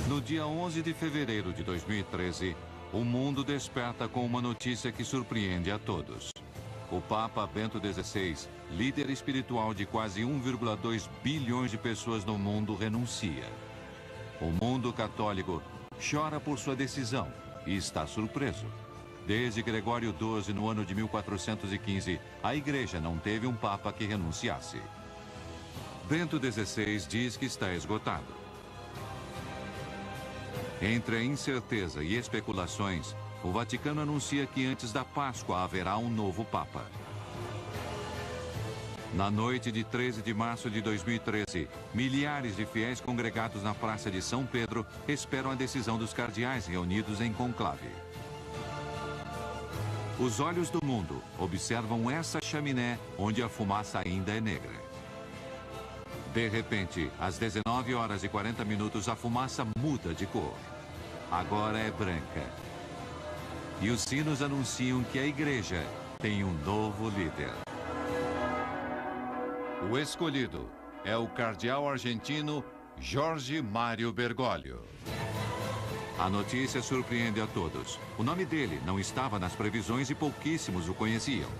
No dia 11 de fevereiro de 2013, o mundo desperta com uma notícia que surpreende a todos. O Papa Bento XVI, líder espiritual de quase 1,2 bilhões de pessoas no mundo, renuncia. O mundo católico chora por sua decisão e está surpreso. Desde Gregório XII, no ano de 1415, a Igreja não teve um Papa que renunciasse. Bento XVI diz que está esgotado. Entre a incerteza e especulações, o Vaticano anuncia que antes da Páscoa haverá um novo Papa. Na noite de 13 de março de 2013, milhares de fiéis congregados na Praça de São Pedro esperam a decisão dos cardeais reunidos em conclave. Os olhos do mundo observam essa chaminé onde a fumaça ainda é negra. De repente, às 19 horas e 40 minutos, a fumaça muda de cor. Agora é branca. E os sinos anunciam que a Igreja tem um novo líder. O escolhido é o cardeal argentino Jorge Mário Bergoglio. A notícia surpreende a todos. O nome dele não estava nas previsões e pouquíssimos o conheciam.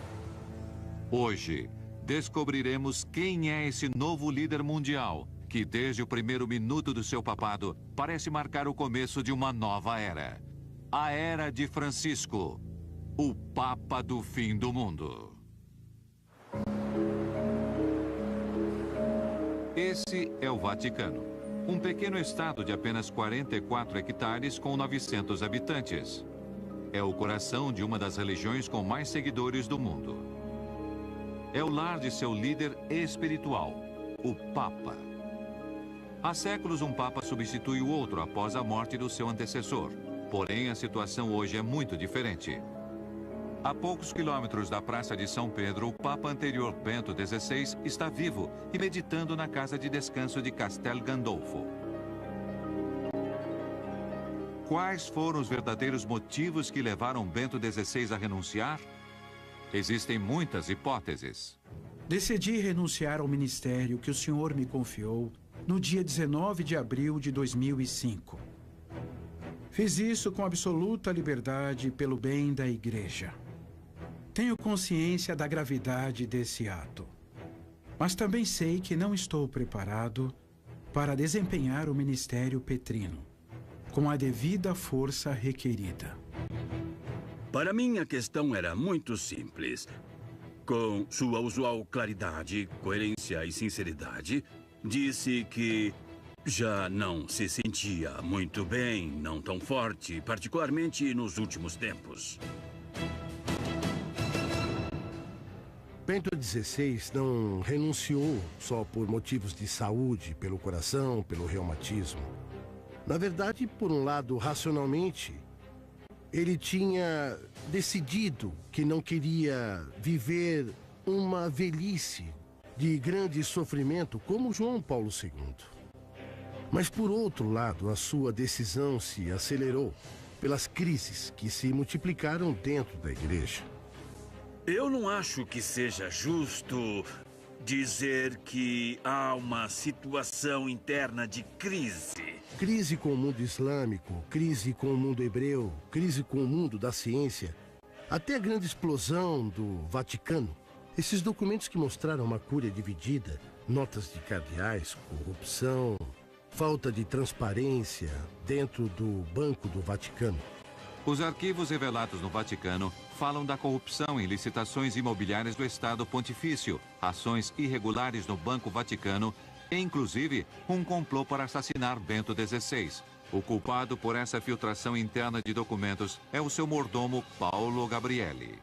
Hoje, descobriremos quem é esse novo líder mundial, que desde o primeiro minuto do seu papado parece marcar o começo de uma nova era. A Era de Francisco, o Papa do fim do mundo. Esse é o Vaticano, um pequeno estado de apenas 44 hectares com 900 habitantes. É o coração de uma das religiões com mais seguidores do mundo. É o lar de seu líder espiritual, o Papa. Há séculos, um Papa substitui o outro após a morte do seu antecessor. Porém, a situação hoje é muito diferente. A poucos quilômetros da Praça de São Pedro, o Papa anterior, Bento XVI, está vivo e meditando na casa de descanso de Castel Gandolfo. Quais foram os verdadeiros motivos que levaram Bento XVI a renunciar? Existem muitas hipóteses. Decidi renunciar ao ministério que o senhor me confiou no dia 19 de abril de 2005. Fiz isso com absoluta liberdade pelo bem da Igreja. Tenho consciência da gravidade desse ato, mas também sei que não estou preparado para desempenhar o ministério petrino com a devida força requerida. Para mim, a questão era muito simples. Com sua usual claridade, coerência e sinceridade, disse que já não se sentia muito bem, não tão forte, particularmente nos últimos tempos. Bento XVI não renunciou só por motivos de saúde, pelo coração, pelo reumatismo. Na verdade, por um lado, racionalmente, ele tinha decidido que não queria viver uma velhice de grande sofrimento como João Paulo II. Mas, por outro lado, a sua decisão se acelerou pelas crises que se multiplicaram dentro da Igreja. Eu não acho que seja justo dizer que há uma situação interna de crise. Crise com o mundo islâmico, crise com o mundo hebreu, crise com o mundo da ciência, até a grande explosão do Vaticano. Esses documentos que mostraram uma cúria dividida, notas de cardeais, corrupção, falta de transparência dentro do Banco do Vaticano. Os arquivos revelados no Vaticano falam da corrupção em licitações imobiliárias do Estado Pontifício, ações irregulares no Banco Vaticano e, inclusive, um complô para assassinar Bento XVI. O culpado por essa filtração interna de documentos é o seu mordomo Paulo Gabrielli.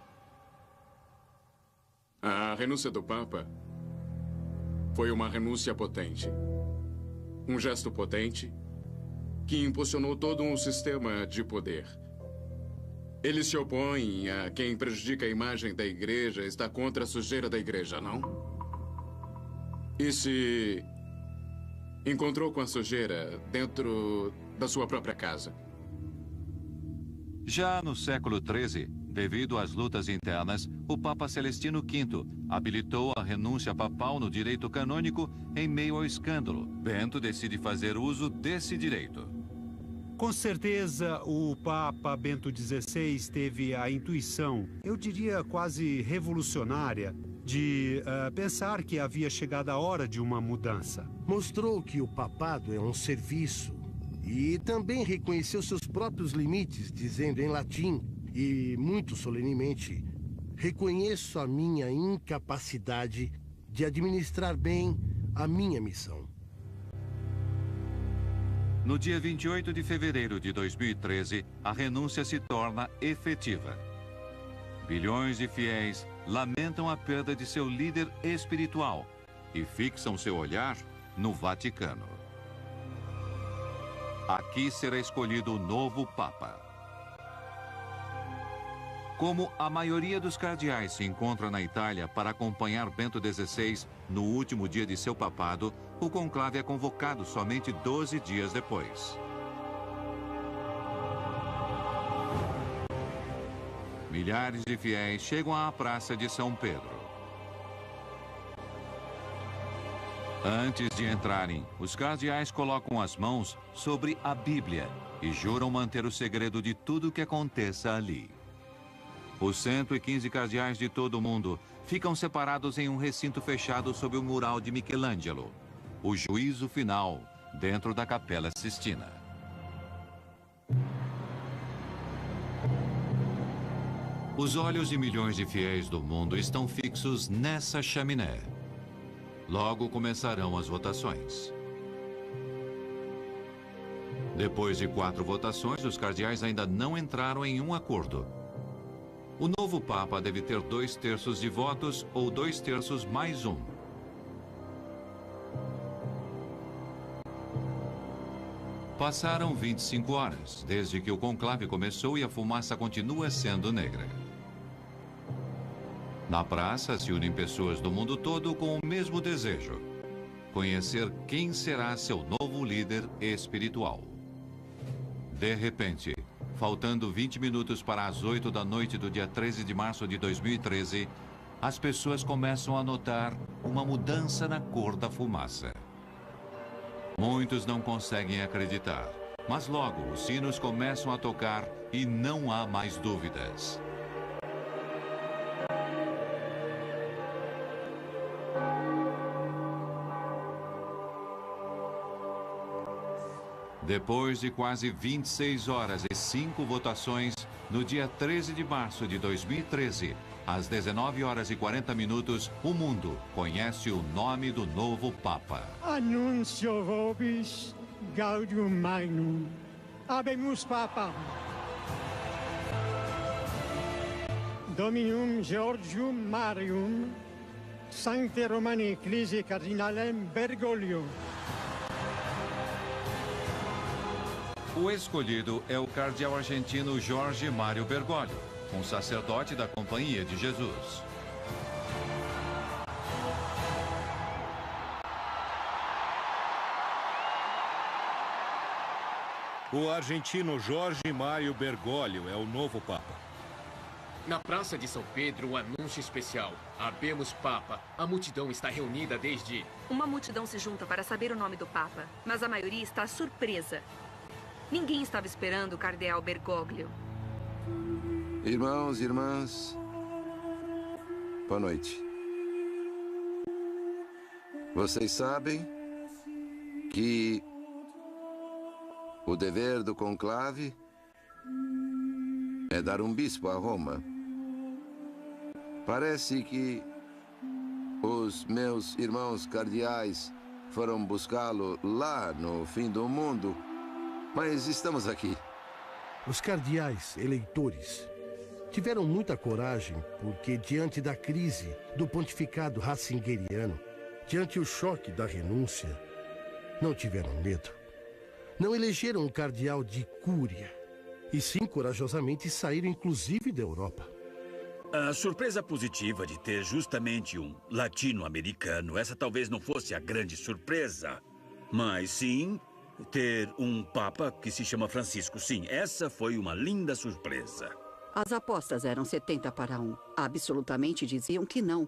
A renúncia do Papa foi uma renúncia potente. Um gesto potente que impulsionou todo um sistema de poder. Ele se opõe a quem prejudica a imagem da Igreja, está contra a sujeira da Igreja, não? E se encontrou com a sujeira dentro da sua própria casa? Já no século XIII, devido às lutas internas, o Papa Celestino V habilitou a renúncia papal no direito canônico em meio ao escândalo. Bento decide fazer uso desse direito. Com certeza, o Papa Bento XVI teve a intuição, eu diria quase revolucionária, de pensar que havia chegado a hora de uma mudança. Mostrou que o papado é um serviço e também reconheceu seus próprios limites, dizendo em latim e muito solenemente: reconheço a minha incapacidade de administrar bem a minha missão. No dia 28 de fevereiro de 2013, a renúncia se torna efetiva. Bilhões de fiéis lamentam a perda de seu líder espiritual e fixam seu olhar no Vaticano. Aqui será escolhido o novo Papa. Como a maioria dos cardeais se encontra na Itália para acompanhar Bento XVI no último dia de seu papado, o conclave é convocado somente 12 dias depois. Milhares de fiéis chegam à Praça de São Pedro. Antes de entrarem, os cardeais colocam as mãos sobre a Bíblia e juram manter o segredo de tudo o que aconteça ali. Os 115 cardeais de todo o mundo ficam separados em um recinto fechado sob o mural de Michelangelo, o Juízo Final, dentro da Capela Sistina. Os olhos de milhões de fiéis do mundo estão fixos nessa chaminé. Logo começarão as votações. Depois de 4 votações, os cardeais ainda não entraram em um acordo. O novo Papa deve ter 2/3 de votos ou 2/3 mais 1. Passaram 25 horas, desde que o conclave começou e a fumaça continua sendo negra. Na praça se unem pessoas do mundo todo com o mesmo desejo: conhecer quem será seu novo líder espiritual. De repente, faltando 20 minutos para as 8 da noite do dia 13 de março de 2013, as pessoas começam a notar uma mudança na cor da fumaça. Muitos não conseguem acreditar, mas logo os sinos começam a tocar e não há mais dúvidas. Depois de quase 26 horas e 5 votações, no dia 13 de março de 2013, às 19 horas e 40 minutos, o mundo conhece o nome do novo Papa. Annuncio vobis gaudium magnum. Habemus Papa. Dominum Georgium Marium, Sancte Romani Ecclesiae Cardinalem Bergoglio. O escolhido é o cardeal argentino Jorge Mário Bergoglio, um sacerdote da Companhia de Jesus. O argentino Jorge Mário Bergoglio é o novo Papa. Na Praça de São Pedro, um anúncio especial. Habemos Papa. A multidão está reunida desde... Uma multidão se junta para saber o nome do Papa, mas a maioria está surpresa. Ninguém estava esperando o cardeal Bergoglio. Irmãos e irmãs, boa noite. Vocês sabem que o dever do conclave é dar um bispo a Roma. Parece que os meus irmãos cardeais foram buscá-lo lá no fim do mundo, mas estamos aqui. Os cardeais eleitores tiveram muita coragem porque, diante da crise do pontificado ratzingeriano, diante o choque da renúncia, não tiveram medo. Não elegeram um cardeal de cúria, e sim corajosamente saíram inclusive da Europa. A surpresa positiva de ter justamente um latino-americano, essa talvez não fosse a grande surpresa, mas sim ter um papa que se chama Francisco. Sim, essa foi uma linda surpresa. As apostas eram 70-1. Absolutamente diziam que não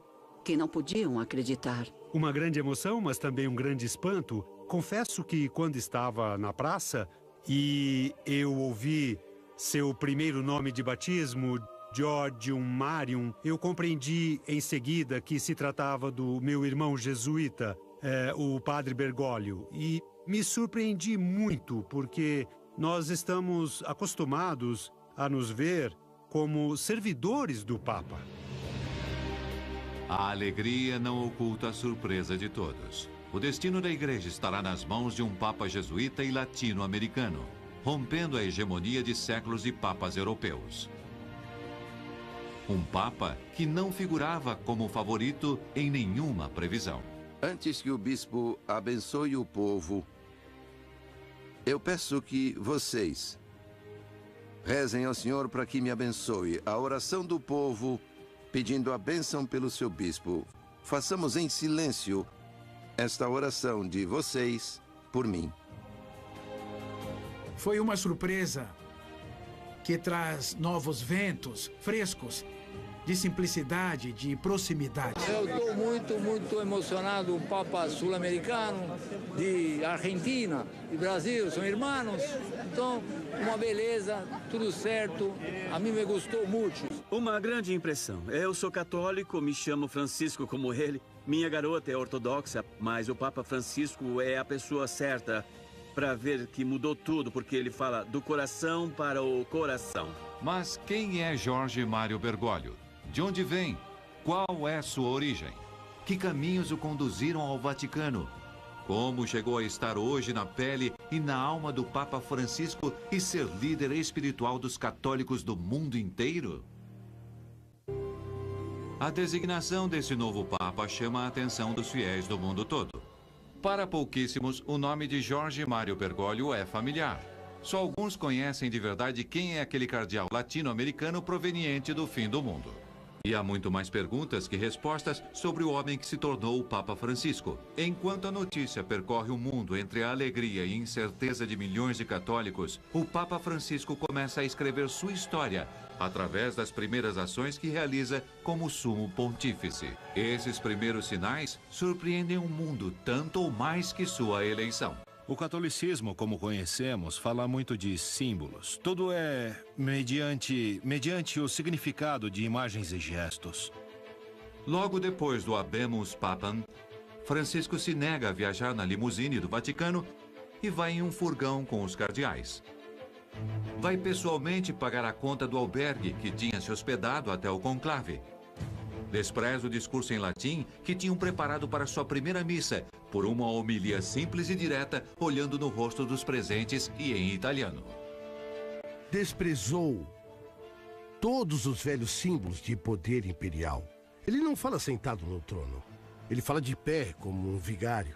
podiam acreditar. Uma grande emoção, mas também um grande espanto. Confesso que, quando estava na praça, e eu ouvi seu primeiro nome de batismo, Georgium Marium, eu compreendi em seguida que se tratava do meu irmão jesuíta, o padre Bergoglio, e me surpreendi muito porque nós estamos acostumados a nos ver como servidores do Papa. A alegria não oculta a surpresa de todos. O destino da igreja estará nas mãos de um Papa jesuíta e latino-americano, rompendo a hegemonia de séculos de papas europeus. Um Papa que não figurava como favorito em nenhuma previsão. Antes que o bispo abençoe o povo, eu peço que vocês rezem ao Senhor para que me abençoe. A oração do povo pedindo a bênção pelo seu bispo. Façamos em silêncio esta oração de vocês por mim. Foi uma surpresa que traz novos ventos frescos, de simplicidade, de proximidade. Eu estou muito emocionado. Um Papa sul-americano, de Argentina, de Brasil, são irmãos. Então, uma beleza, tudo certo. A mim me gostou muito. Uma grande impressão. Eu sou católico, me chamo Francisco como ele. Minha garota é ortodoxa, mas o Papa Francisco é a pessoa certa para ver que mudou tudo, porque ele fala do coração para o coração. Mas quem é Jorge Mário Bergoglio? De onde vem? Qual é sua origem? Que caminhos o conduziram ao Vaticano? Como chegou a estar hoje na pele e na alma do Papa Francisco e ser líder espiritual dos católicos do mundo inteiro? A designação desse novo Papa chama a atenção dos fiéis do mundo todo. Para pouquíssimos, o nome de Jorge Mário Bergoglio é familiar. Só alguns conhecem de verdade quem é aquele cardeal latino-americano proveniente do fim do mundo. E há muito mais perguntas que respostas sobre o homem que se tornou o Papa Francisco. Enquanto a notícia percorre o mundo entre a alegria e incerteza de milhões de católicos, o Papa Francisco começa a escrever sua história através das primeiras ações que realiza como sumo pontífice. Esses primeiros sinais surpreendem o mundo tanto ou mais que sua eleição. O catolicismo, como conhecemos, fala muito de símbolos. Tudo é mediante o significado de imagens e gestos. Logo depois do Habemus Papam, Francisco se nega a viajar na limusine do Vaticano e vai em um furgão com os cardeais. Vai pessoalmente pagar a conta do albergue que tinha se hospedado até o conclave. Despreza o discurso em latim que tinham preparado para sua primeira missa, por uma homilia simples e direta, olhando no rosto dos presentes e em italiano. Desprezou todos os velhos símbolos de poder imperial. Ele não fala sentado no trono. Ele fala de pé, como um vigário.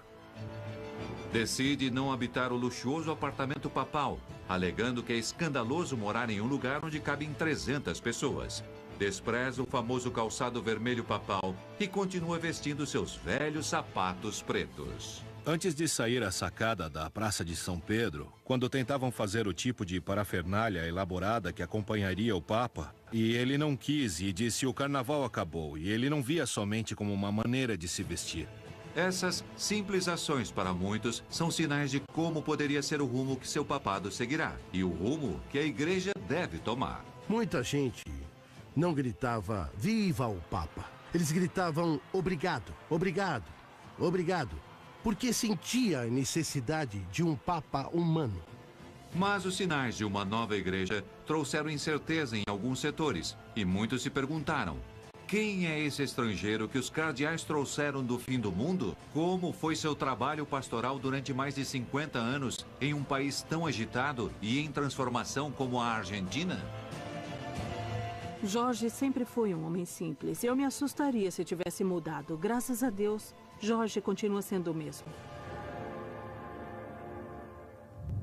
Decide não habitar o luxuoso apartamento papal, alegando que é escandaloso morar em um lugar onde cabem 300 pessoas. Despreza o famoso calçado vermelho papal e continua vestindo seus velhos sapatos pretos. Antes de sair à sacada da Praça de São Pedro, quando tentavam fazer o tipo de parafernália elaborada que acompanharia o Papa, e ele não quis e disse o carnaval acabou, e ele não via somente como uma maneira de se vestir. Essas simples ações para muitos são sinais de como poderia ser o rumo que seu papado seguirá e o rumo que a igreja deve tomar. Muita gente não gritava "Viva o Papa!". Eles gritavam "Obrigado, obrigado, obrigado", porque sentia a necessidade de um Papa humano. Mas os sinais de uma nova igreja trouxeram incerteza em alguns setores e muitos se perguntaram: quem é esse estrangeiro que os cardeais trouxeram do fim do mundo? Como foi seu trabalho pastoral durante mais de 50 anos em um país tão agitado e em transformação como a Argentina? Jorge sempre foi um homem simples. Eu me assustaria se tivesse mudado. Graças a Deus, Jorge continua sendo o mesmo.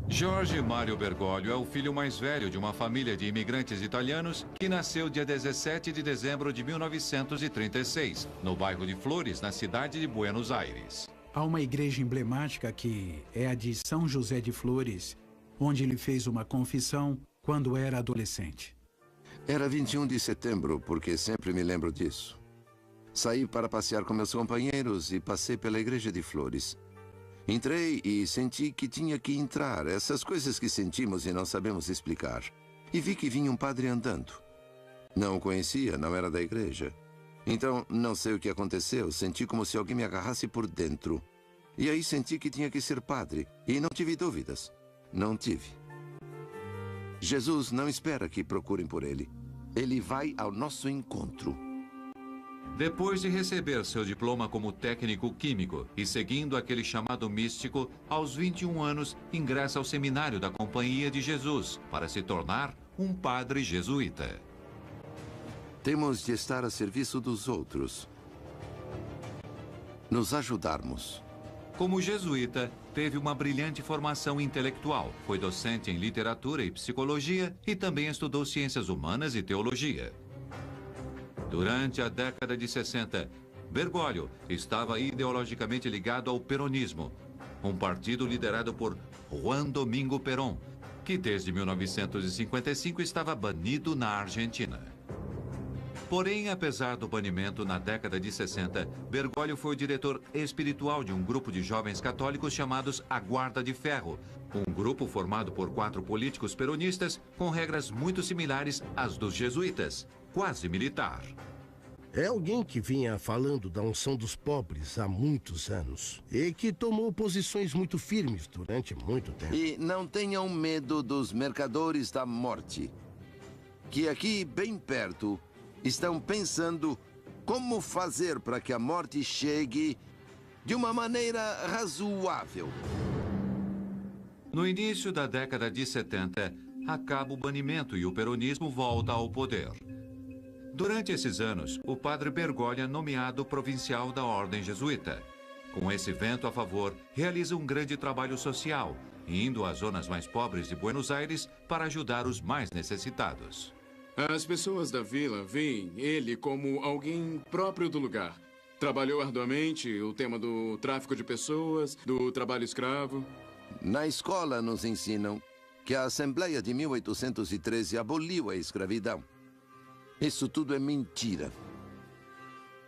Jorge Mário Bergoglio é o filho mais velho de uma família de imigrantes italianos que nasceu dia 17 de dezembro de 1936, no bairro de Flores, na cidade de Buenos Aires. Há uma igreja emblemática que é a de São José de Flores, onde ele fez uma confissão quando era adolescente. Era 21 de setembro, porque sempre me lembro disso. Saí para passear com meus companheiros e passei pela igreja de Flores. Entrei e senti que tinha que entrar. Essas coisas que sentimos e não sabemos explicar. E vi que vinha um padre andando. Não o conhecia, não era da igreja. Então, não sei o que aconteceu. Senti como se alguém me agarrasse por dentro. E aí senti que tinha que ser padre. E não tive dúvidas. Não tive. Jesus não espera que procurem por ele. Ele vai ao nosso encontro. Depois de receber seu diploma como técnico químico e seguindo aquele chamado místico, aos 21 anos ingressa ao seminário da Companhia de Jesus para se tornar um padre jesuíta. Temos de estar a serviço dos outros. Nos ajudarmos. Como jesuíta, teve uma brilhante formação intelectual. Foi docente em literatura e psicologia e também estudou ciências humanas e teologia. Durante a década de 60, Bergoglio estava ideologicamente ligado ao peronismo, um partido liderado por Juan Domingo Perón, que desde 1955 estava banido na Argentina. Porém, apesar do banimento na década de 60, Bergoglio foi o diretor espiritual de um grupo de jovens católicos chamados A Guarda de Ferro, um grupo formado por 4 políticos peronistas com regras muito similares às dos jesuítas, quase militar. É alguém que vinha falando da unção dos pobres há muitos anos e que tomou posições muito firmes durante muito tempo. E não tenham medo dos mercadores da morte, que aqui bem perto estão pensando como fazer para que a morte chegue de uma maneira razoável. No início da década de 70, acaba o banimento e o peronismo volta ao poder. Durante esses anos, o padre Bergoglio é nomeado provincial da Ordem Jesuíta. Com esse vento a favor, realiza um grande trabalho social, indo às zonas mais pobres de Buenos Aires para ajudar os mais necessitados. As pessoas da vila veem ele como alguém próprio do lugar. Trabalhou arduamente o tema do tráfico de pessoas, do trabalho escravo. Na escola nos ensinam que a Assembleia de 1813 aboliu a escravidão. Isso tudo é mentira.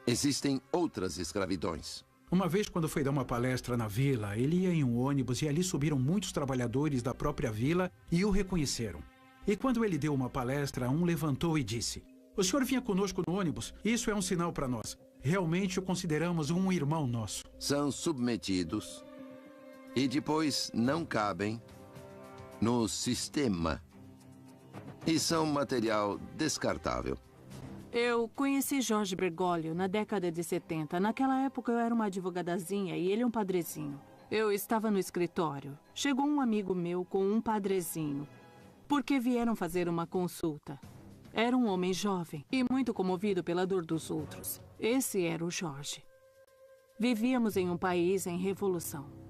Existem outras escravidões. Uma vez, quando foi dar uma palestra na vila, ele ia em um ônibus e ali subiram muitos trabalhadores da própria vila e o reconheceram. E quando ele deu uma palestra, um levantou e disse: "O senhor vinha conosco no ônibus? Isso é um sinal para nós. Realmente o consideramos um irmão nosso." São submetidos e depois não cabem no sistema. E são material descartável. Eu conheci Jorge Bergoglio na década de 70. Naquela época eu era uma advogadazinha e ele um padrezinho. Eu estava no escritório. Chegou um amigo meu com um padrezinho, porque vieram fazer uma consulta. Era um homem jovem e muito comovido pela dor dos outros. Esse era o Jorge. Vivíamos em um país em revolução.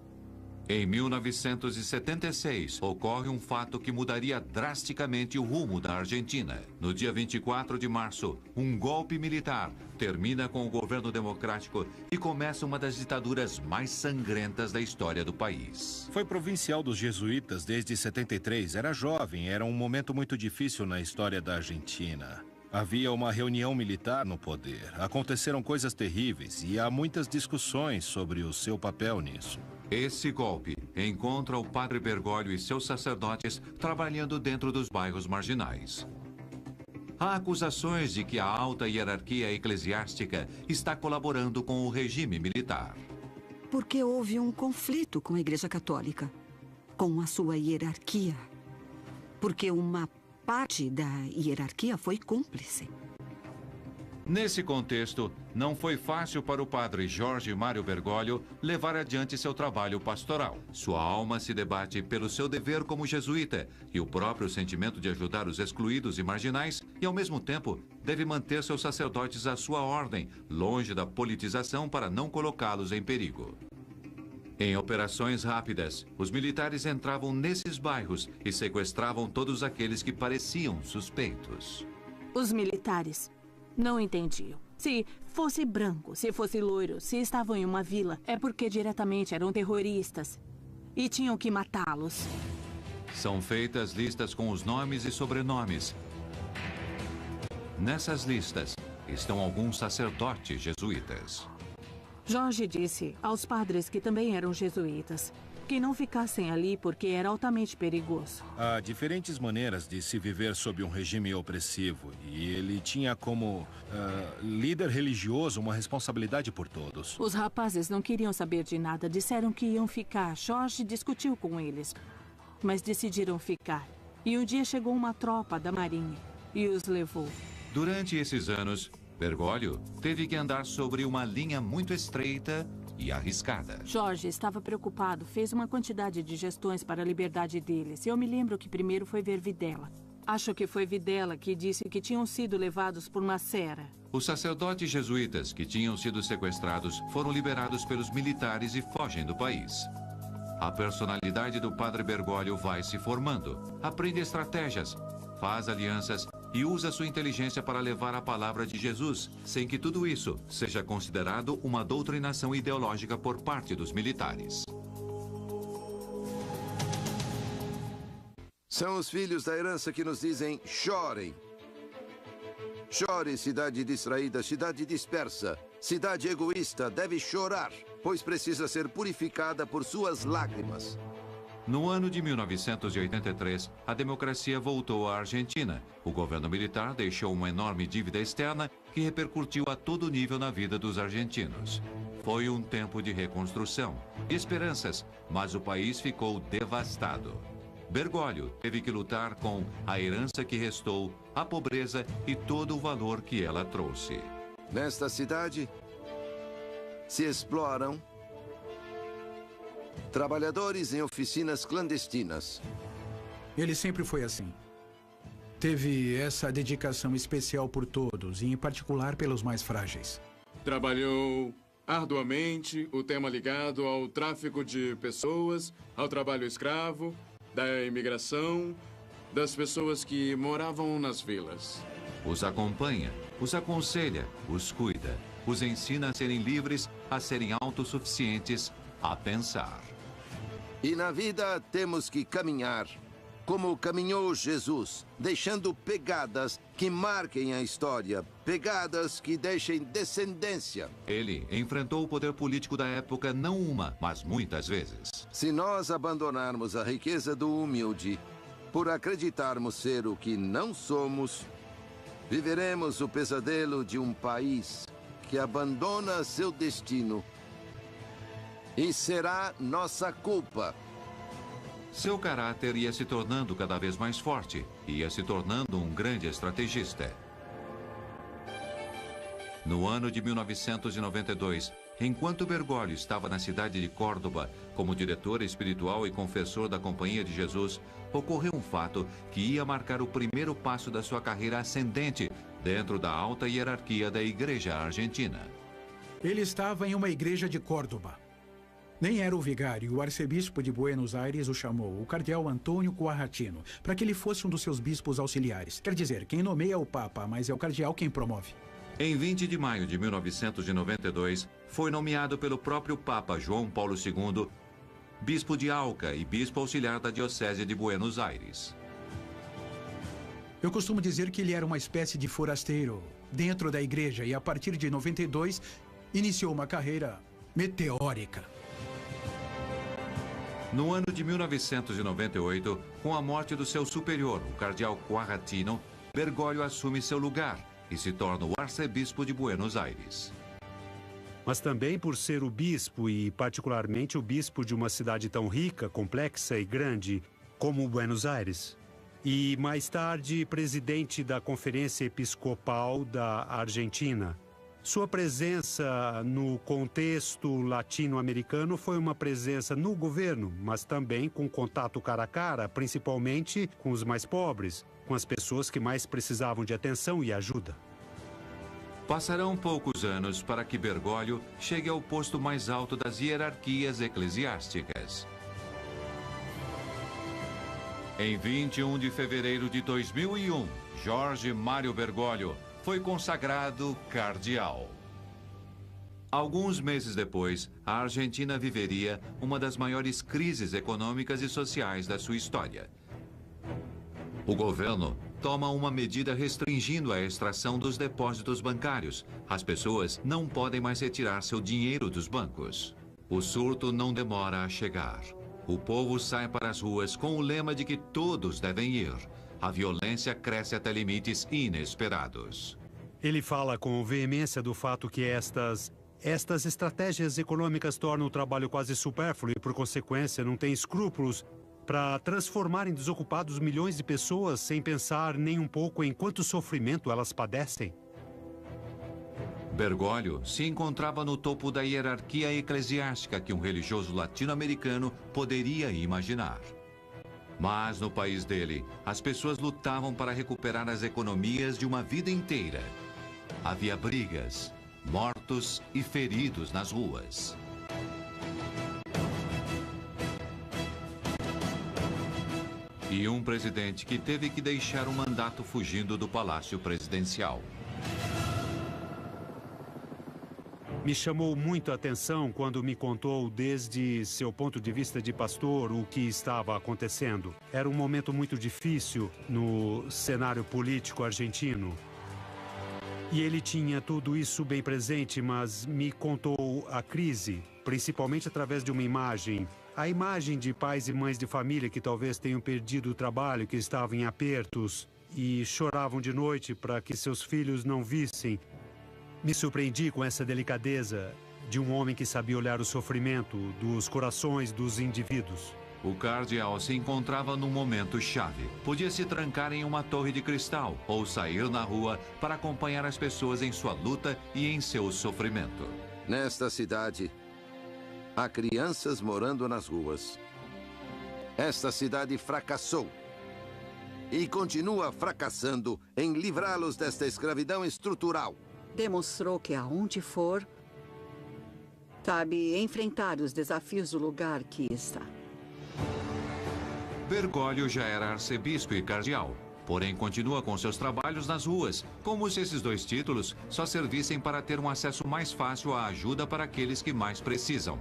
Em 1976, ocorre um fato que mudaria drasticamente o rumo da Argentina. No dia 24 de março, um golpe militar termina com o governo democrático e começa uma das ditaduras mais sangrentas da história do país. Foi provincial dos jesuítas desde 73, era jovem, era um momento muito difícil na história da Argentina. Havia uma reunião militar no poder, aconteceram coisas terríveis e há muitas discussões sobre o seu papel nisso. Esse golpe encontra o padre Bergoglio e seus sacerdotes trabalhando dentro dos bairros marginais. Há acusações de que a alta hierarquia eclesiástica está colaborando com o regime militar. Porque houve um conflito com a Igreja Católica, com a sua hierarquia. Porque uma parte da hierarquia foi cúmplice. Nesse contexto, não foi fácil para o padre Jorge Mário Bergoglio levar adiante seu trabalho pastoral. Sua alma se debate pelo seu dever como jesuíta e o próprio sentimento de ajudar os excluídos e marginais e, ao mesmo tempo, deve manter seus sacerdotes à sua ordem, longe da politização para não colocá-los em perigo. Em operações rápidas, os militares entravam nesses bairros e sequestravam todos aqueles que pareciam suspeitos. Os militares não entendiam. Se fosse branco, se fosse loiro, se estavam em uma vila, é porque diretamente eram terroristas e tinham que matá-los. São feitas listas com os nomes e sobrenomes. Nessas listas estão alguns sacerdotes jesuítas. Jorge disse aos padres, que também eram jesuítas, que não ficassem ali porque era altamente perigoso. Há diferentes maneiras de se viver sob um regime opressivo, e ele tinha como líder religioso uma responsabilidade por todos. Os rapazes não queriam saber de nada, disseram que iam ficar. Jorge discutiu com eles, mas decidiram ficar. E um dia chegou uma tropa da marinha e os levou. Durante esses anos, Bergoglio teve que andar sobre uma linha muito estreita e arriscada. Jorge estava preocupado, fez uma quantidade de gestões para a liberdade deles. Eu me lembro que primeiro foi ver Videla. Acho que foi Videla que disse que tinham sido levados por Macera. Os sacerdotes jesuítas que tinham sido sequestrados foram liberados pelos militares e fogem do país. A personalidade do padre Bergoglio vai se formando. Aprende estratégias, faz alianças e usa sua inteligência para levar a palavra de Jesus, sem que tudo isso seja considerado uma doutrinação ideológica por parte dos militares. São os filhos da herança que nos dizem: chorem. Chore, cidade distraída, cidade dispersa. Cidade egoísta deve chorar, pois precisa ser purificada por suas lágrimas. No ano de 1983, a democracia voltou à Argentina. O governo militar deixou uma enorme dívida externa que repercutiu a todo nível na vida dos argentinos. Foi um tempo de reconstrução, de esperanças, mas o país ficou devastado. Bergoglio teve que lutar com a herança que restou, a pobreza e todo o valor que ela trouxe. Nesta cidade, se exploram trabalhadores em oficinas clandestinas. Ele sempre foi assim. Teve essa dedicação especial por todos, e em particular pelos mais frágeis. Trabalhou arduamente o tema ligado ao tráfico de pessoas, ao trabalho escravo, da imigração, das pessoas que moravam nas vilas. Os acompanha, os aconselha, os cuida, os ensina a serem livres, a serem autossuficientes, a pensar. E na vida temos que caminhar, como caminhou Jesus, deixando pegadas que marquem a história, pegadas que deixem descendência. Ele enfrentou o poder político da época não uma, mas muitas vezes. Se nós abandonarmos a riqueza do humilde, por acreditarmos ser o que não somos, viveremos o pesadelo de um país que abandona seu destino. E será nossa culpa. Seu caráter ia se tornando cada vez mais forte, ia se tornando um grande estrategista. No ano de 1992, enquanto Bergoglio estava na cidade de Córdoba como diretor espiritual e confessor da Companhia de Jesus, ocorreu um fato que ia marcar o primeiro passo da sua carreira ascendente dentro da alta hierarquia da Igreja Argentina. Ele estava em uma igreja de Córdoba. Nem era o vigário, o arcebispo de Buenos Aires o chamou, o cardeal Antônio Quarratino, para que ele fosse um dos seus bispos auxiliares. Quer dizer, quem nomeia é o Papa, mas é o cardeal quem promove. Em 20 de maio de 1992, foi nomeado pelo próprio Papa João Paulo II, bispo de Alca e bispo auxiliar da Diocese de Buenos Aires. Eu costumo dizer que ele era uma espécie de forasteiro dentro da igreja e, a partir de 92, iniciou uma carreira meteórica. No ano de 1998, com a morte do seu superior, o cardeal Quarratino, Bergoglio assume seu lugar e se torna o arcebispo de Buenos Aires. Mas também por ser o bispo, e particularmente o bispo de uma cidade tão rica, complexa e grande como Buenos Aires. E mais tarde, presidente da Conferência Episcopal da Argentina. Sua presença no contexto latino-americano foi uma presença no governo, mas também com contato cara a cara, principalmente com os mais pobres, com as pessoas que mais precisavam de atenção e ajuda. Passarão poucos anos para que Bergoglio chegue ao posto mais alto das hierarquias eclesiásticas. Em 21 de fevereiro de 2001, Jorge Mário Bergoglio foi consagrado cardeal. Alguns meses depois, a Argentina viveria uma das maiores crises econômicas e sociais da sua história. O governo toma uma medida restringindo a extração dos depósitos bancários. As pessoas não podem mais retirar seu dinheiro dos bancos. O surto não demora a chegar. O povo sai para as ruas com o lema de que todos devem ir. A violência cresce até limites inesperados. Ele fala com veemência do fato que estas estratégias econômicas tornam o trabalho quase supérfluo e, por consequência, não tem escrúpulos para transformar em desocupados milhões de pessoas sem pensar nem um pouco em quanto sofrimento elas padecem. Bergoglio se encontrava no topo da hierarquia eclesiástica que um religioso latino-americano poderia imaginar. Mas no país dele, as pessoas lutavam para recuperar as economias de uma vida inteira. Havia brigas, mortos e feridos nas ruas. E um presidente que teve que deixar o mandato fugindo do palácio presidencial. Me chamou muito a atenção quando me contou, desde seu ponto de vista de pastor, o que estava acontecendo. Era um momento muito difícil no cenário político argentino. E ele tinha tudo isso bem presente, mas me contou a crise, principalmente através de uma imagem. A imagem de pais e mães de família que talvez tenham perdido o trabalho, que estavam em apertos e choravam de noite para que seus filhos não vissem. Me surpreendi com essa delicadeza de um homem que sabia olhar o sofrimento dos corações dos indivíduos. O cardeal se encontrava num momento chave. Podia se trancar em uma torre de cristal ou sair na rua para acompanhar as pessoas em sua luta e em seu sofrimento. Nesta cidade, há crianças morando nas ruas. Esta cidade fracassou e continua fracassando em livrá-los desta escravidão estrutural. Demonstrou que aonde for, sabe enfrentar os desafios do lugar que está. Bergoglio já era arcebispo e cardeal, porém continua com seus trabalhos nas ruas, como se esses dois títulos só servissem para ter um acesso mais fácil à ajuda para aqueles que mais precisam.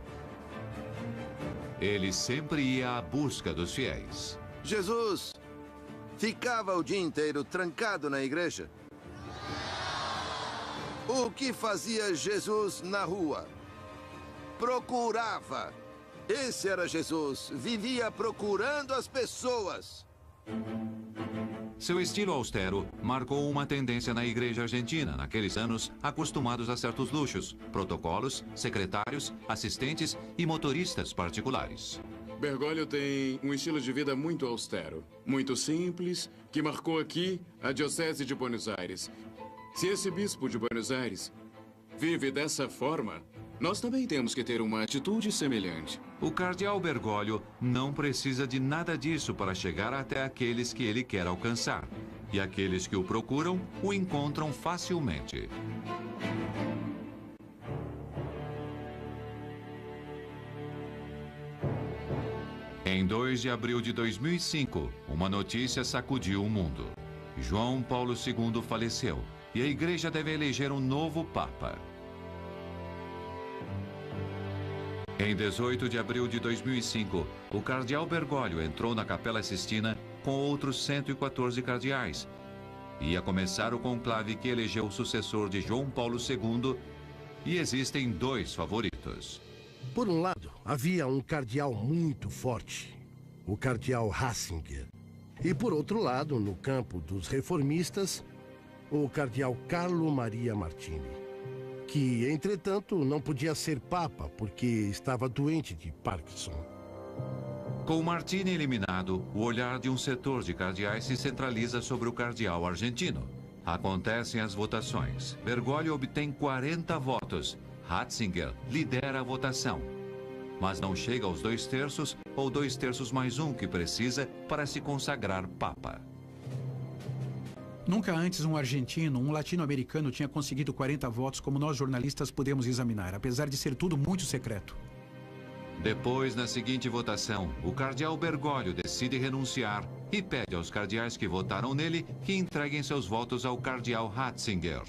Ele sempre ia à busca dos fiéis. Jesus ficava o dia inteiro trancado na igreja. O que fazia Jesus na rua? Procurava. Esse era Jesus. Vivia procurando as pessoas. Seu estilo austero marcou uma tendência na igreja argentina, naqueles anos acostumados a certos luxos, protocolos, secretários, assistentes e motoristas particulares. Bergoglio tem um estilo de vida muito austero, muito simples, que marcou aqui a Diocese de Buenos Aires. Se esse bispo de Buenos Aires vive dessa forma, nós também temos que ter uma atitude semelhante. O cardeal Bergoglio não precisa de nada disso para chegar até aqueles que ele quer alcançar. E aqueles que o procuram, o encontram facilmente. Em 2 de abril de 2005, uma notícia sacudiu o mundo. João Paulo II faleceu e a igreja deve eleger um novo papa. Em 18 de abril de 2005, o cardeal Bergoglio entrou na Capela Sistina com outros 114 cardeais. Ia começar o conclave que elegeu o sucessor de João Paulo II, e existem dois favoritos. Por um lado, havia um cardeal muito forte, o cardeal Ratzinger. E por outro lado, no campo dos reformistas, o cardeal Carlo Maria Martini, que, entretanto, não podia ser papa porque estava doente de Parkinson. Com Martini eliminado, o olhar de um setor de cardeais se centraliza sobre o cardeal argentino. Acontecem as votações. Bergoglio obtém 40 votos. Ratzinger lidera a votação. Mas não chega aos 2/3 ou 2/3 mais um que precisa para se consagrar papa. Nunca antes um argentino, um latino-americano tinha conseguido 40 votos como nós jornalistas pudemos examinar, apesar de ser tudo muito secreto. Depois, na seguinte votação, o cardeal Bergoglio decide renunciar e pede aos cardeais que votaram nele que entreguem seus votos ao cardeal Ratzinger.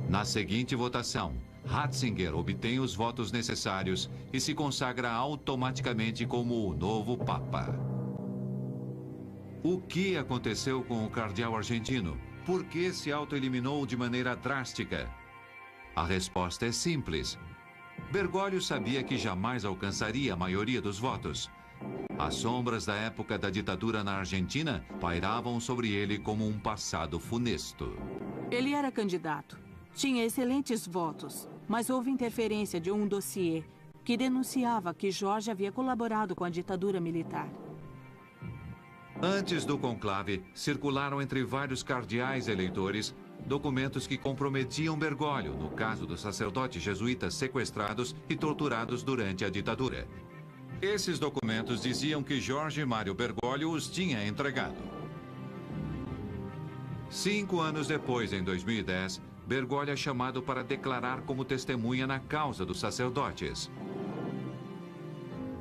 Na seguinte votação, Ratzinger obtém os votos necessários e se consagra automaticamente como o novo papa. O que aconteceu com o cardeal argentino? Por que se autoeliminou de maneira drástica? A resposta é simples. Bergoglio sabia que jamais alcançaria a maioria dos votos. As sombras da época da ditadura na Argentina pairavam sobre ele como um passado funesto. Ele era candidato. Tinha excelentes votos, mas houve interferência de um dossiê que denunciava que Jorge havia colaborado com a ditadura militar. Antes do conclave, circularam entre vários cardeais eleitores documentos que comprometiam Bergoglio no caso dos sacerdotes jesuítas sequestrados e torturados durante a ditadura. Esses documentos diziam que Jorge Mário Bergoglio os tinha entregado. 5 anos depois, em 2010, Bergoglio é chamado para declarar como testemunha na causa dos sacerdotes.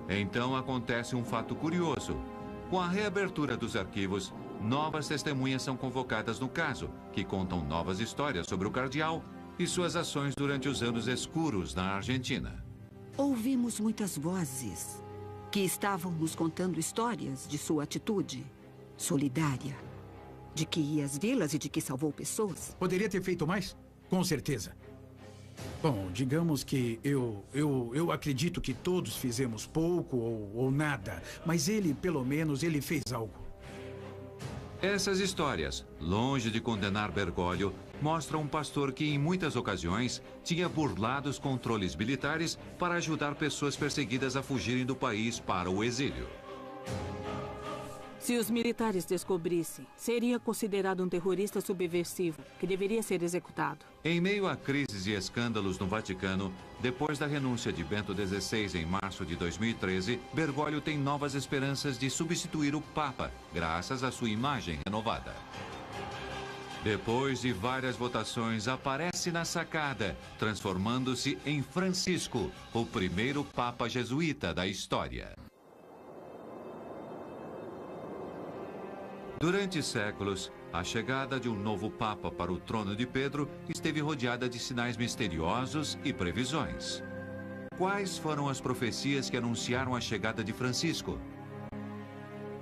Então acontece um fato curioso. Com a reabertura dos arquivos, novas testemunhas são convocadas no caso, que contam novas histórias sobre o cardeal e suas ações durante os anos escuros na Argentina. Ouvimos muitas vozes que estavam nos contando histórias de sua atitude solidária, de que ia às vilas e de que salvou pessoas. Poderia ter feito mais? Com certeza. Bom, digamos que eu acredito que todos fizemos pouco ou nada, mas ele, pelo menos, ele fez algo. Essas histórias, longe de condenar Bergoglio, mostram um pastor que, em muitas ocasiões, tinha burlado os controles militares para ajudar pessoas perseguidas a fugirem do país para o exílio. Se os militares descobrissem, seria considerado um terrorista subversivo, que deveria ser executado. Em meio a crises e escândalos no Vaticano, depois da renúncia de Bento XVI em março de 2013, Bergoglio tem novas esperanças de substituir o Papa, graças à sua imagem renovada. Depois de várias votações, aparece na sacada, transformando-se em Francisco, o primeiro Papa jesuíta da história. Durante séculos, a chegada de um novo Papa para o trono de Pedro esteve rodeada de sinais misteriosos e previsões. Quais foram as profecias que anunciaram a chegada de Francisco?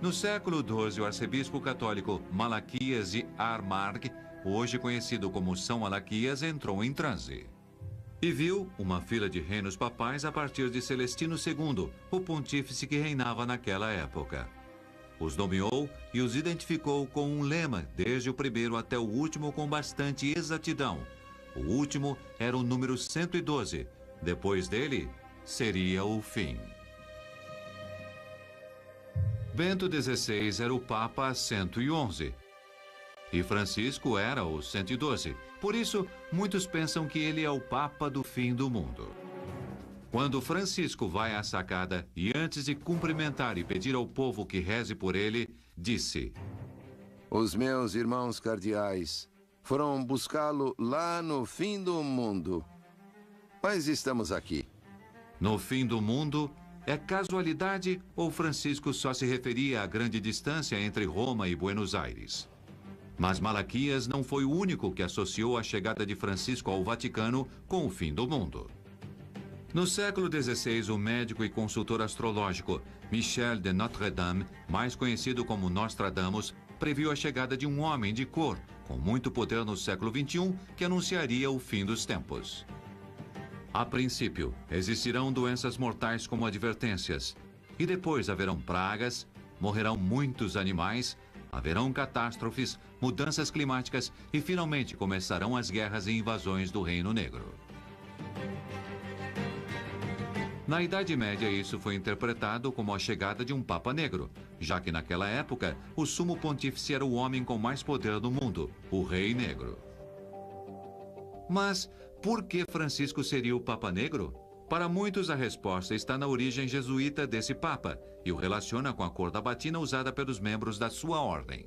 No século XII, o arcebispo católico Malaquias de Armagh, hoje conhecido como São Malaquias, entrou em transe. E viu uma fila de reinos papais a partir de Celestino II, o pontífice que reinava naquela época. Os nomeou e os identificou com um lema, desde o primeiro até o último, com bastante exatidão. O último era o número 112. Depois dele, seria o fim. Bento XVI era o Papa 111. E Francisco era o 112. Por isso, muitos pensam que ele é o Papa do fim do mundo. Quando Francisco vai à sacada e, antes de cumprimentar e pedir ao povo que reze por ele, disse: Os meus irmãos cardeais foram buscá-lo lá no fim do mundo. Mas estamos aqui. No fim do mundo, é casualidade ou Francisco só se referia à grande distância entre Roma e Buenos Aires? Mas Malaquias não foi o único que associou a chegada de Francisco ao Vaticano com o fim do mundo. No século XVI, o médico e consultor astrológico Michel de Notre-Dame, mais conhecido como Nostradamus, previu a chegada de um homem de cor, com muito poder no século XXI, que anunciaria o fim dos tempos. A princípio, existirão doenças mortais como advertências, e depois haverão pragas, morrerão muitos animais, haverão catástrofes, mudanças climáticas e finalmente começarão as guerras e invasões do Reino Negro. Na Idade Média, isso foi interpretado como a chegada de um Papa Negro, já que naquela época o sumo pontífice era o homem com mais poder do mundo, o Rei Negro. Mas por que Francisco seria o Papa Negro? Para muitos, a resposta está na origem jesuíta desse Papa e o relaciona com a cor da batina usada pelos membros da sua ordem.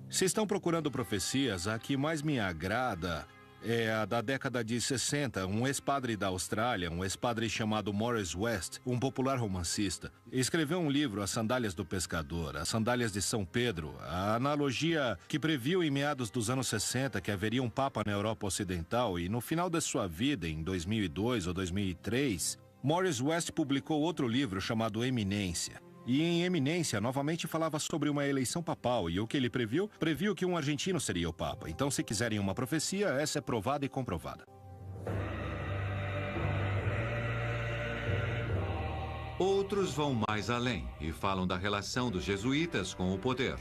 Se estão procurando profecias, a que mais me agrada é a da década de 60, um ex-padre da Austrália, um ex-padre chamado Morris West, um popular romancista, escreveu um livro, As Sandálias do Pescador, As Sandálias de São Pedro, a analogia que previu em meados dos anos 60 que haveria um Papa na Europa Ocidental e no final de sua vida, em 2002 ou 2003, Morris West publicou outro livro chamado Eminência. E em eminência, novamente falava sobre uma eleição papal. E o que ele previu? Previu que um argentino seria o Papa. Então, se quiserem uma profecia, essa é provada e comprovada. Outros vão mais além e falam da relação dos jesuítas com o poder.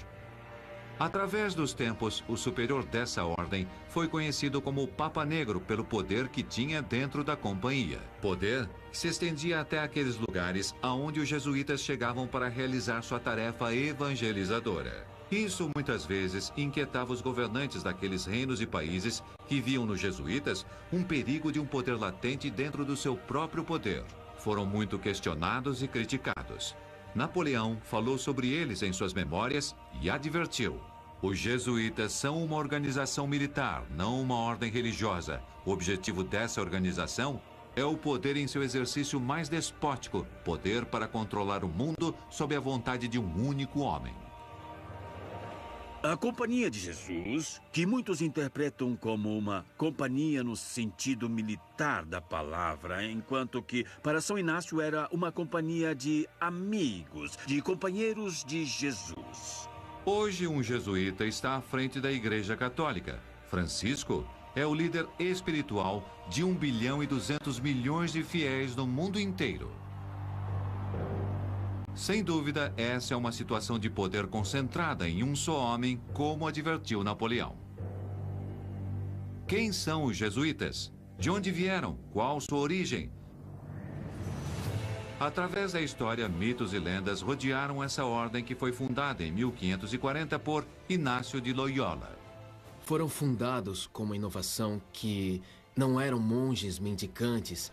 Através dos tempos, o superior dessa ordem foi conhecido como o Papa Negro pelo poder que tinha dentro da companhia. Poder que se estendia até aqueles lugares aonde os jesuítas chegavam para realizar sua tarefa evangelizadora. Isso muitas vezes inquietava os governantes daqueles reinos e países que viam nos jesuítas um perigo de um poder latente dentro do seu próprio poder. Foram muito questionados e criticados. Napoleão falou sobre eles em suas memórias e advertiu: os jesuítas são uma organização militar, não uma ordem religiosa. O objetivo dessa organização é o poder em seu exercício mais despótico, poder para controlar o mundo sob a vontade de um único homem. A Companhia de Jesus, que muitos interpretam como uma companhia no sentido militar da palavra, enquanto que para São Inácio era uma companhia de amigos, de companheiros de Jesus. Hoje, um jesuíta está à frente da Igreja Católica. Francisco é o líder espiritual de 1 bilhão e 200 milhões de fiéis no mundo inteiro. Sem dúvida, essa é uma situação de poder concentrada em um só homem, como advertiu Napoleão. Quem são os jesuítas? De onde vieram? Qual sua origem? Através da história, mitos e lendas rodearam essa ordem que foi fundada em 1540 por Inácio de Loyola. Foram fundados com uma inovação que não eram monges mendicantes,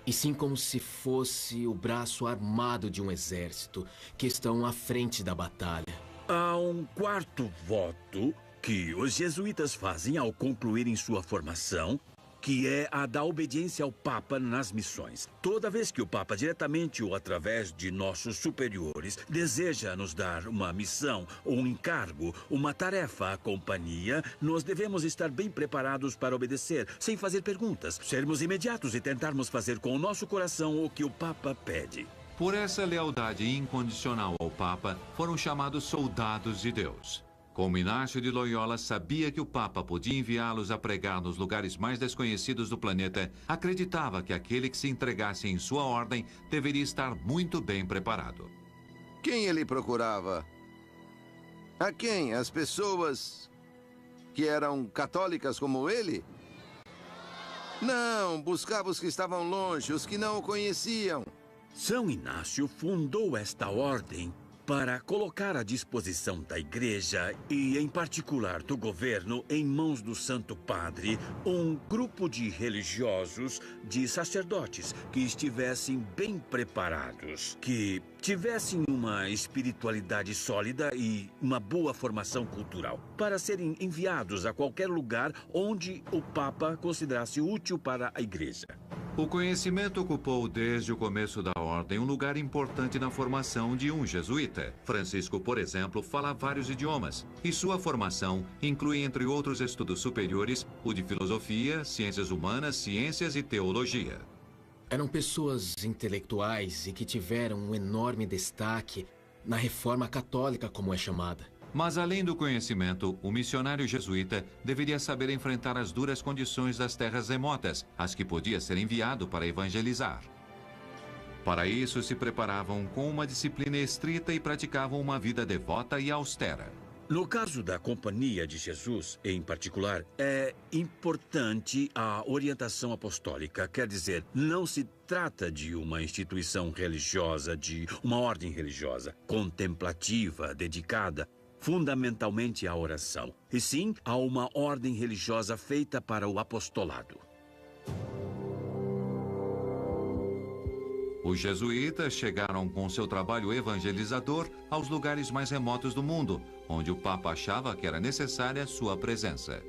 e sim como se fosse o braço armado de um exército que estão à frente da batalha. Há um quarto voto que os jesuítas fazem ao concluírem sua formação, que é a da obediência ao Papa nas missões. Toda vez que o Papa, diretamente ou através de nossos superiores, deseja nos dar uma missão, um encargo, uma tarefa à companhia, nós devemos estar bem preparados para obedecer, sem fazer perguntas, sermos imediatos e tentarmos fazer com o nosso coração o que o Papa pede. Por essa lealdade incondicional ao Papa, foram chamados soldados de Deus. Como Inácio de Loyola sabia que o Papa podia enviá-los a pregar nos lugares mais desconhecidos do planeta, acreditava que aquele que se entregasse em sua ordem deveria estar muito bem preparado. Quem ele procurava? A quem? As pessoas que eram católicas como ele? Não, buscava os que estavam longe, os que não o conheciam. São Inácio fundou esta ordem para colocar à disposição da Igreja e, em particular, do governo, em mãos do Santo Padre, um grupo de religiosos, de sacerdotes, que estivessem bem preparados, que tivessem uma espiritualidade sólida e uma boa formação cultural, para serem enviados a qualquer lugar onde o Papa considerasse útil para a Igreja. O conhecimento ocupou desde o começo da ordem um lugar importante na formação de um jesuíta. Francisco, por exemplo, fala vários idiomas e sua formação inclui, entre outros estudos superiores, o de filosofia, ciências humanas, ciências e teologia. Eram pessoas intelectuais e que tiveram um enorme destaque na Reforma Católica, como é chamada. Mas, além do conhecimento, o missionário jesuíta deveria saber enfrentar as duras condições das terras remotas, as que podia ser enviado para evangelizar. Para isso, se preparavam com uma disciplina estrita e praticavam uma vida devota e austera. No caso da Companhia de Jesus, em particular, é importante a orientação apostólica. Quer dizer, não se trata de uma instituição religiosa, de uma ordem religiosa, contemplativa, dedicada fundamentalmente à oração, e sim a uma ordem religiosa feita para o apostolado. Os jesuítas chegaram com seu trabalho evangelizador aos lugares mais remotos do mundo, onde o Papa achava que era necessária sua presença.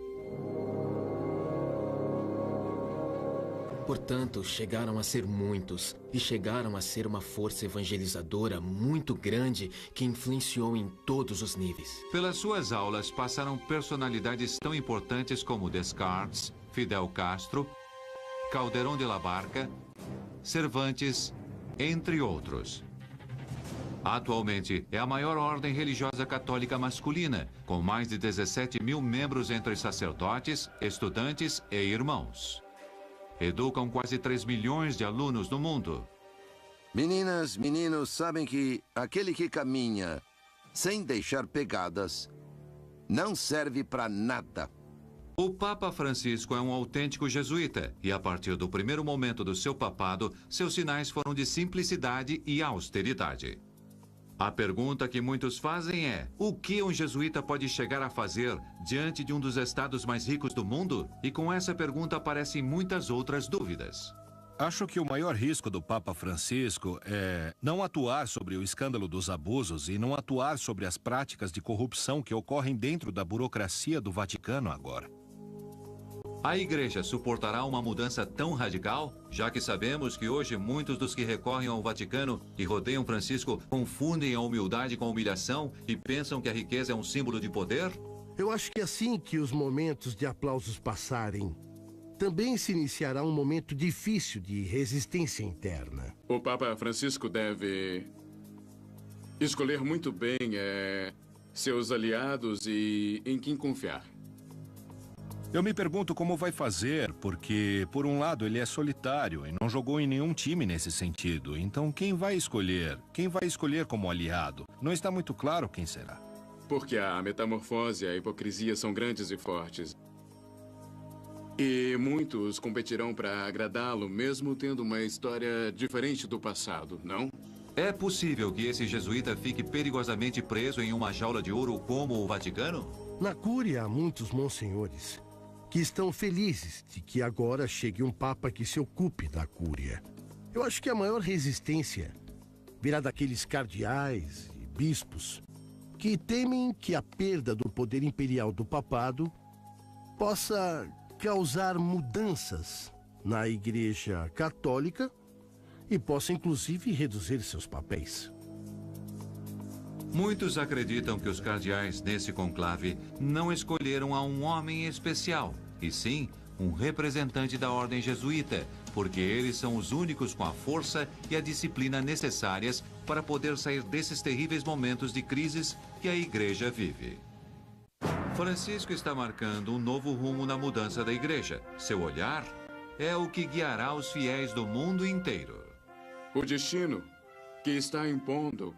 Portanto, chegaram a ser muitos e chegaram a ser uma força evangelizadora muito grande que influenciou em todos os níveis. Pelas suas aulas passaram personalidades tão importantes como Descartes, Fidel Castro, Calderón de la Barca, Cervantes, entre outros. Atualmente, é a maior ordem religiosa católica masculina, com mais de 17 mil membros entre sacerdotes, estudantes e irmãos. Educam quase 3 milhões de alunos no mundo. Meninas, meninos, sabem que aquele que caminha sem deixar pegadas não serve para nada. O Papa Francisco é um autêntico jesuíta e, a partir do primeiro momento do seu papado, seus sinais foram de simplicidade e austeridade. A pergunta que muitos fazem é: o que um jesuíta pode chegar a fazer diante de um dos estados mais ricos do mundo? E com essa pergunta aparecem muitas outras dúvidas. Acho que o maior risco do Papa Francisco é não atuar sobre o escândalo dos abusos e não atuar sobre as práticas de corrupção que ocorrem dentro da burocracia do Vaticano agora. A Igreja suportará uma mudança tão radical, já que sabemos que hoje muitos dos que recorrem ao Vaticano e rodeiam Francisco confundem a humildade com a humilhação e pensam que a riqueza é um símbolo de poder? Eu acho que assim que os momentos de aplausos passarem, também se iniciará um momento difícil de resistência interna. O Papa Francisco deve escolher muito bem seus aliados e em quem confiar. Eu me pergunto como vai fazer, porque, por um lado, ele é solitário e não jogou em nenhum time nesse sentido. Então, quem vai escolher? Quem vai escolher como aliado? Não está muito claro quem será. Porque a metamorfose e a hipocrisia são grandes e fortes. E muitos competirão para agradá-lo, mesmo tendo uma história diferente do passado, não? É possível que esse jesuíta fique perigosamente preso em uma jaula de ouro como o Vaticano? Na Cúria há muitos monsenhores que estão felizes de que agora chegue um Papa que se ocupe da Cúria. Eu acho que a maior resistência virá daqueles cardeais e bispos que temem que a perda do poder imperial do papado possa causar mudanças na Igreja Católica e possa inclusive reduzir seus papéis. Muitos acreditam que os cardeais nesse conclave não escolheram a um homem especial, e sim um representante da ordem jesuíta, porque eles são os únicos com a força e a disciplina necessárias para poder sair desses terríveis momentos de crises que a Igreja vive. Francisco está marcando um novo rumo na mudança da Igreja. Seu olhar é o que guiará os fiéis do mundo inteiro. O destino que está impondo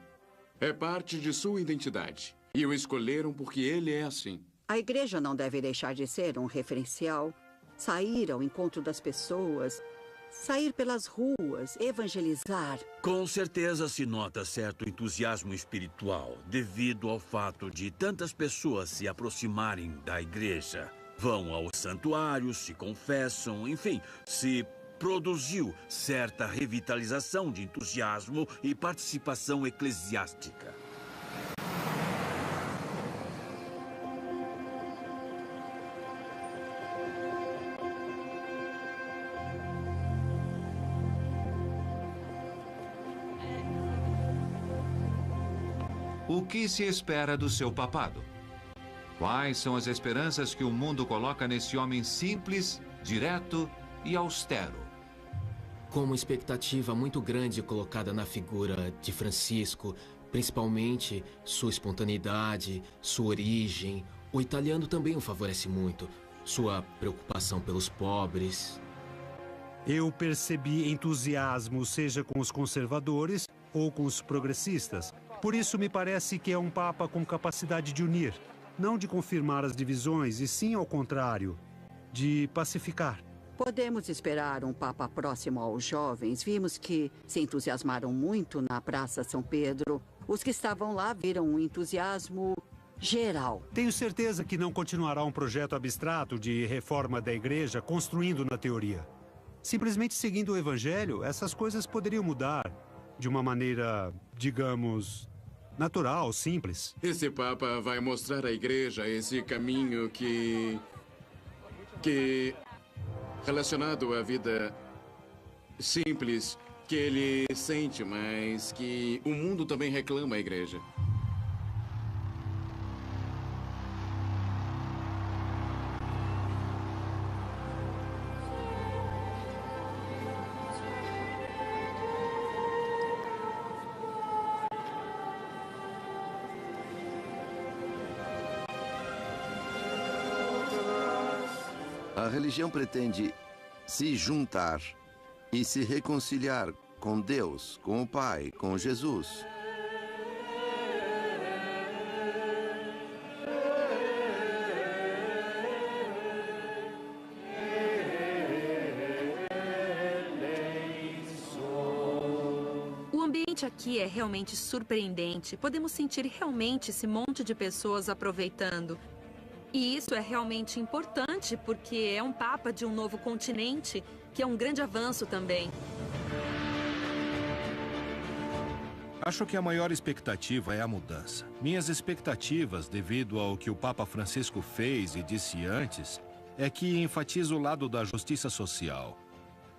é parte de sua identidade. E o escolheram porque ele é assim. A Igreja não deve deixar de ser um referencial, sair ao encontro das pessoas, sair pelas ruas, evangelizar. Com certeza se nota certo entusiasmo espiritual devido ao fato de tantas pessoas se aproximarem da Igreja. Vão aos santuários, se confessam, enfim, se produziu certa revitalização de entusiasmo e participação eclesiástica. O que se espera do seu papado? Quais são as esperanças que o mundo coloca nesse homem simples, direto e austero? Com uma expectativa muito grande colocada na figura de Francisco, principalmente sua espontaneidade, sua origem. O italiano também o favorece muito, sua preocupação pelos pobres. Eu percebi entusiasmo, seja com os conservadores ou com os progressistas. Por isso me parece que é um Papa com capacidade de unir, não de confirmar as divisões, e sim, ao contrário, de pacificar. Podemos esperar um Papa próximo aos jovens. Vimos que se entusiasmaram muito na Praça São Pedro. Os que estavam lá viram um entusiasmo geral. Tenho certeza que não continuará um projeto abstrato de reforma da Igreja construindo na teoria. Simplesmente seguindo o Evangelho, essas coisas poderiam mudar de uma maneira, digamos, natural, simples. Esse Papa vai mostrar à Igreja esse caminho que relacionado à vida simples que ele sente, mas que o mundo também reclama à Igreja. A religião pretende se juntar e se reconciliar com Deus, com o Pai, com Jesus. O ambiente aqui é realmente surpreendente. Podemos sentir realmente esse monte de pessoas aproveitando. E isso é realmente importante, porque é um papa de um novo continente, que é um grande avanço também. Acho que a maior expectativa é a mudança. Minhas expectativas, devido ao que o Papa Francisco fez e disse antes, é que enfatize o lado da justiça social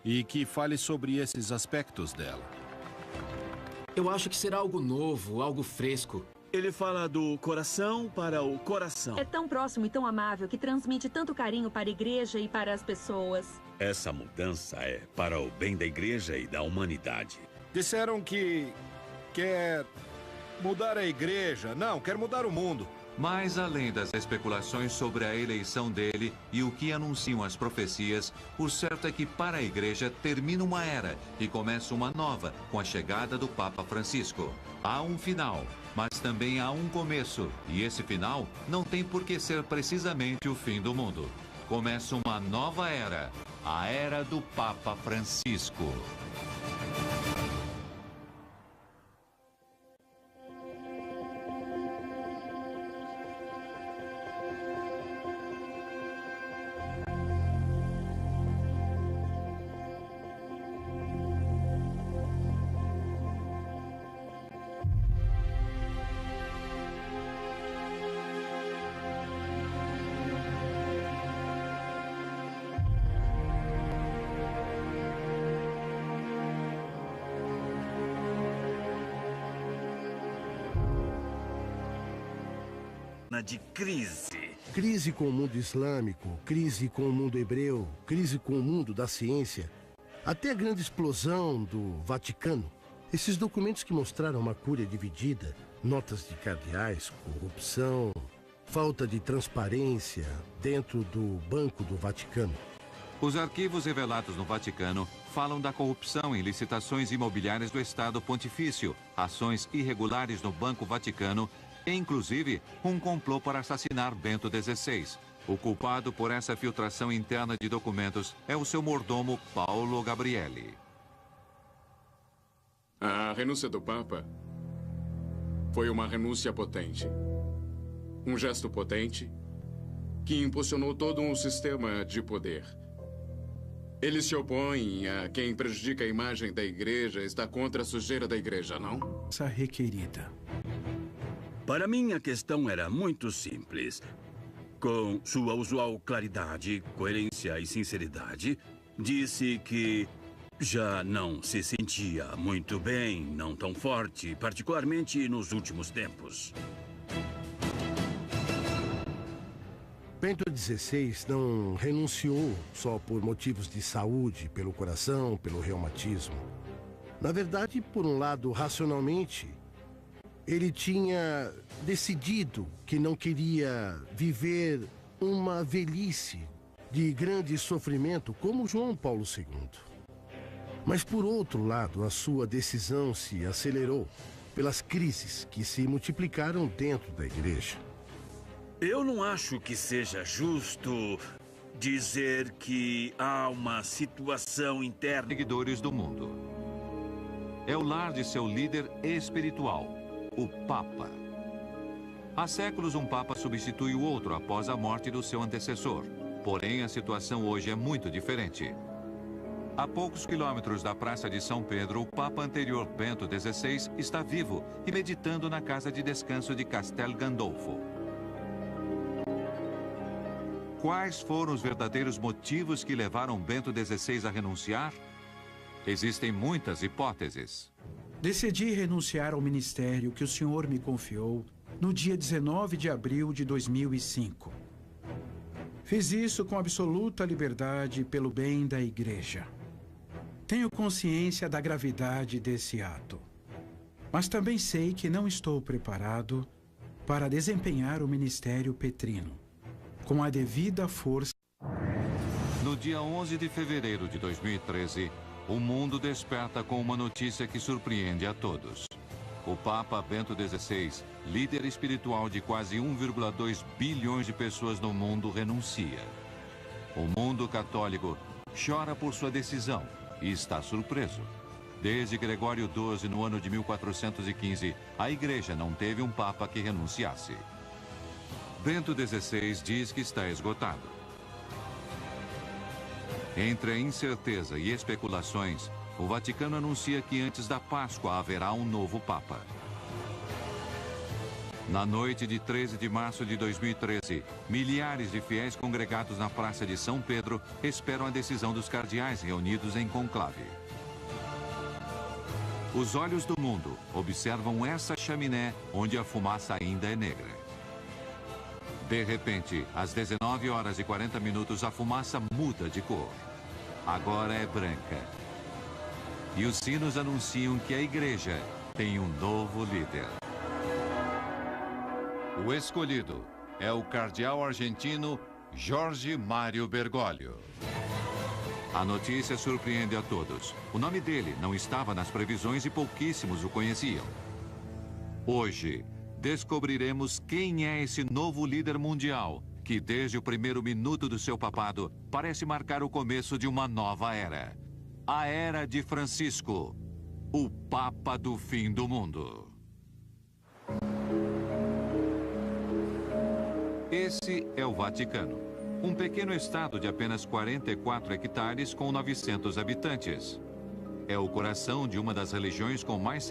e que fale sobre esses aspectos dela. Eu acho que será algo novo, algo fresco. Ele fala do coração para o coração. É tão próximo e tão amável que transmite tanto carinho para a igreja e para as pessoas. Essa mudança é para o bem da igreja e da humanidade. Disseram que quer mudar a igreja. Não, quer mudar o mundo. Mas além das especulações sobre a eleição dele e o que anunciam as profecias, o certo é que para a igreja termina uma era e começa uma nova com a chegada do Papa Francisco. Há um final, mas também há um começo, e esse final não tem por que ser precisamente o fim do mundo. Começa uma nova era, a era do Papa Francisco. De crise. Crise com o mundo islâmico, crise com o mundo hebreu, crise com o mundo da ciência, até a grande explosão do Vaticano. Esses documentos que mostraram uma Cúria dividida, notas de cardeais, corrupção, falta de transparência dentro do Banco do Vaticano. Os arquivos revelados no Vaticano falam da corrupção em licitações imobiliárias do Estado Pontifício, ações irregulares no Banco Vaticano, e, inclusive, um complô para assassinar Bento XVI. O culpado por essa filtração interna de documentos é o seu mordomo Paolo Gabrielli. A renúncia do Papa foi uma renúncia potente. Um gesto potente que impulsionou todo um sistema de poder. Ele se opõe a quem prejudica a imagem da igreja, está contra a sujeira da igreja, não? Essa requerida. Para mim, a questão era muito simples. Com sua usual claridade, coerência e sinceridade, disse que já não se sentia muito bem, não tão forte, particularmente nos últimos tempos. Bento XVI não renunciou só por motivos de saúde, pelo coração, pelo reumatismo. Na verdade, por um lado, racionalmente, ele tinha decidido que não queria viver uma velhice de grande sofrimento como João Paulo II. Mas, por outro lado, a sua decisão se acelerou pelas crises que se multiplicaram dentro da igreja. Eu não acho que seja justo dizer que há uma situação interna. Seguidores do mundo. É o lar de seu líder espiritual, o Papa. Há séculos, um Papa substitui o outro após a morte do seu antecessor. Porém, a situação hoje é muito diferente. A poucos quilômetros da Praça de São Pedro, o Papa anterior, Bento XVI, está vivo e meditando na casa de descanso de Castel Gandolfo. Quais foram os verdadeiros motivos que levaram Bento XVI a renunciar? Existem muitas hipóteses. Decidi renunciar ao ministério que o senhor me confiou no dia 19 de abril de 2005. Fiz isso com absoluta liberdade pelo bem da igreja. Tenho consciência da gravidade desse ato. Mas também sei que não estou preparado para desempenhar o ministério petrino com a devida força. No dia 11 de fevereiro de 2013, o mundo desperta com uma notícia que surpreende a todos. O Papa Bento XVI, líder espiritual de quase 1,2 bilhões de pessoas no mundo, renuncia. O mundo católico chora por sua decisão e está surpreso. Desde Gregório XII, no ano de 1415, a Igreja não teve um Papa que renunciasse. Bento XVI diz que está esgotado. Entre a incerteza e especulações, o Vaticano anuncia que antes da Páscoa haverá um novo Papa. Na noite de 13 de março de 2013, milhares de fiéis congregados na Praça de São Pedro esperam a decisão dos cardeais reunidos em conclave. Os olhos do mundo observam essa chaminé onde a fumaça ainda é negra. De repente, às 19 horas e 40 minutos, a fumaça muda de cor. Agora é branca. E os sinos anunciam que a Igreja tem um novo líder. O escolhido é o cardeal argentino Jorge Mário Bergoglio. A notícia surpreende a todos. O nome dele não estava nas previsões e pouquíssimos o conheciam. Hoje, descobriremos quem é esse novo líder mundial, que desde o primeiro minuto do seu papado parece marcar o começo de uma nova era. A Era de Francisco, o Papa do fim do mundo. Esse é o Vaticano, um pequeno estado de apenas 44 hectares com 900 habitantes. É o coração de uma das religiões com mais